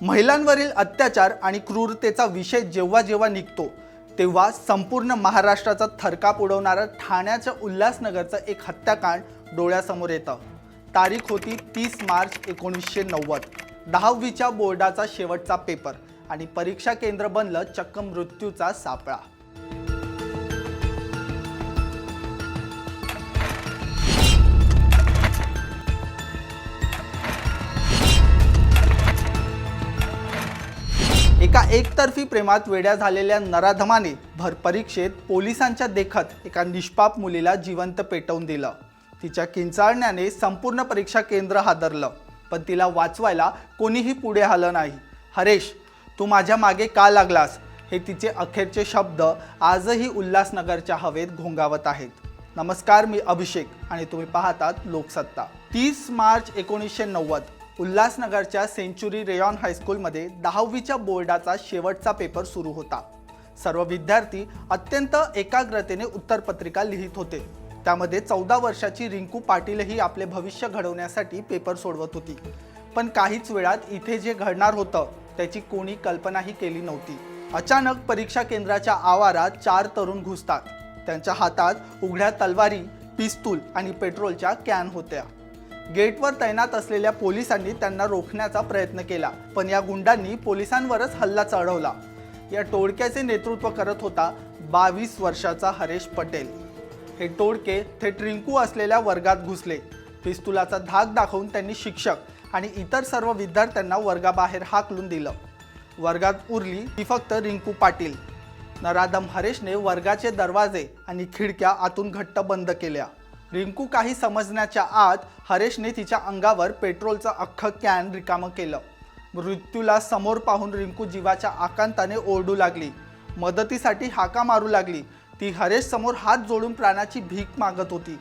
महिलांवरील अत्याचार आणि क्रूरतेचा विषय जेव्हा जेव्हा निघतो तेव्हा संपूर्ण महाराष्ट्राचा थरकाप उडवणारा ठाण्याच्या उल्हासनगरचं एक हत्याकांड डोळ्यासमोर येतं। तारीख होती 30 मार्च 1990। 10वीच्या बोर्डाचा शेवटचा पेपर आणि परीक्षा केंद्र बनलं चक्क मृत्यूचा सापळा। एका एकतर्फी प्रेमात वेड्या झालेल्या नराधमाने भर परीक्षेत पोलिसांच्या देखत एका निष्पाप मुलीला जिवंत पेटवून दिलं। तिच्या किंचाळण्याने संपूर्ण परीक्षा केंद्र हादरलं, पण तिला वाचवायला कोणीही पुढे आलं नाही। हरेश, तू माझ्या मागे का लागलास? हे तिचे अखेरचे शब्द आजही उल्हासनगरच्या हवेत घोंगावत आहेत। नमस्कार, मी अभिषेक आणि तुम्ही पाहतात लोकसत्ता। 30 मार्च 1990 उल्हासनगरच्या सेंचुरी रेयॉन हायस्कूलमध्ये 10वीच्या बोर्डाचा शेवटचा पेपर सुरू होता। सर्व विद्यार्थी अत्यंत एकाग्रतेने उत्तरपत्रिका लिहित होते। त्यामध्ये 14 वर्षाची रिंकू पाटीलही आपले भविष्य घडवण्यासाठी पेपर सोडवत होती। पण काहीच वेळात इथे जे घडणार होतं त्याची कोणी कल्पनाही केली नव्हती। अचानक परीक्षा केंद्राच्या आवारात 4 तरुण घुसतात। त्यांच्या हातात उघड्या तलवारी, पिस्तूल आणि पेट्रोलच्या कॅन होत्या। गेटवर तैनात असलेल्या पोलिसांनी त्यांना रोखण्याचा प्रयत्न केला, पण या गुंडांनी पोलिसांवरच हल्ला चढवला। या टोळक्याचे नेतृत्व करत होता 22 वर्षाचा हरेश पटेल। हे टोळके थेट रिंकू असलेल्या वर्गात घुसले। पिस्तुलाचा धाक दाखवून त्यांनी शिक्षक आणि इतर सर्व विद्यार्थ्यांना वर्गाबाहेर हाकलून दिलं। वर्गात उरली ती फक्त रिंकू पाटील। नराधम हरेशने वर्गाचे दरवाजे आणि खिडक्या आतून घट्ट बंद केल्या। रिंकू काही समजण्याच्या आत हरेशने तिच्या अंगावर पेट्रोलचं अख्खं कॅन रिकामं केलं। मृत्यूला समोर पाहून रिंकू जीवाच्या आकांताने ओरडू लागली, मदतीसाठी हाका मारू लागली। ती हरेश समोर हात जोडून प्राणाची भीक मागत होती,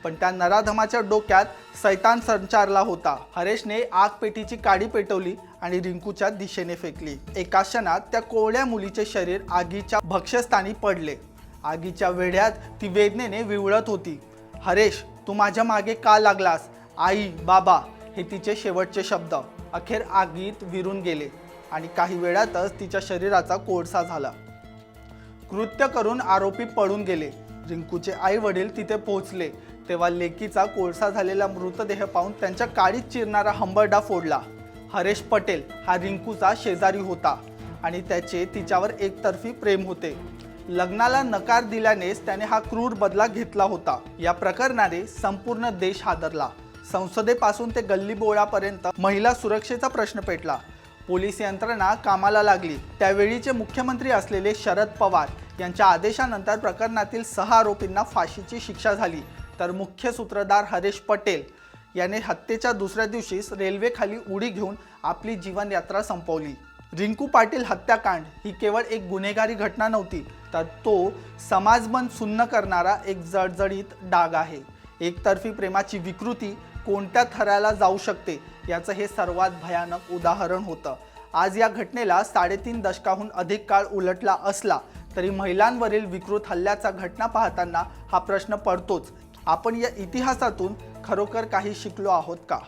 पण त्या नराधमाच्या डोक्यात सैतान संचारला होता। हरेशने आग पेटीची काडी पेटवली आणि रिंकूच्या दिशेने फेकली। एका क्षणात त्या कोवळ्या मुलीचे शरीर आगीच्या भक्ष्यस्थानी पडले। आगीच्या वेढ्यात ती वेदनेने विवळत होती। हरेश, तू माझ्या मागे का लागलास? आई, बाबा, हे तिचे शेवटचे शब्द अखेर आगीत विरून गेले आणि काही वेळातच तिच्या शरीराचा कोळसा झाला। कृत्य करून आरोपी पळून गेले। रिंकूचे आई वडील तिथे पोहोचले तेव्हा लेकीचा कोळसा झालेला मृतदेह पाहून त्यांच्या काळीत चिरणारा हंबरडा फोडला। हरेश पटेल हा रिंकूचा शेजारी होता आणि त्याचे तिच्यावर एकतर्फी प्रेम होते। लग्नाला नकार दिल्यानेच त्याने हा क्रूर बदला घेतला होता। या प्रकरणाने संपूर्ण देश हादरला। संसदेपासून ते गल्लीबोळापर्यंत महिला सुरक्षेचा प्रश्न पेटला। पोलीस यंत्रणा कामाला लागली। त्यावेळीचे मुख्यमंत्री असलेले शरद पवार यांच्या आदेशानंतर प्रकरणातील 6 आरोपींना फाशीची शिक्षा झाली, तर मुख्य सूत्रधार हरेश पटेल याने हत्येच्या दुसऱ्या दिवशीच रेल्वेखाली उडी घेऊन आपली जीवनयात्रा संपवली। रिंकू पाटील हत्याकांड ही केवळ एक गुन्हेगारी घटना नव्हती, तर तो समाजमन सुन्न करणारा एक जळजळीत डाग आहे। एकतर्फी प्रेमाची विकृती कोणत्या थराला जाऊ शकते याचं हे सर्वात भयानक उदाहरण होतं। आज या घटनेला 3.5 दशकाहून अधिक काळ उलटला असला तरी महिलांवरील विकृत हल्ल्याचा घटना पाहताना हा प्रश्न पडतोच, आपण या इतिहासातून खरोखर काही शिकलो आहोत का?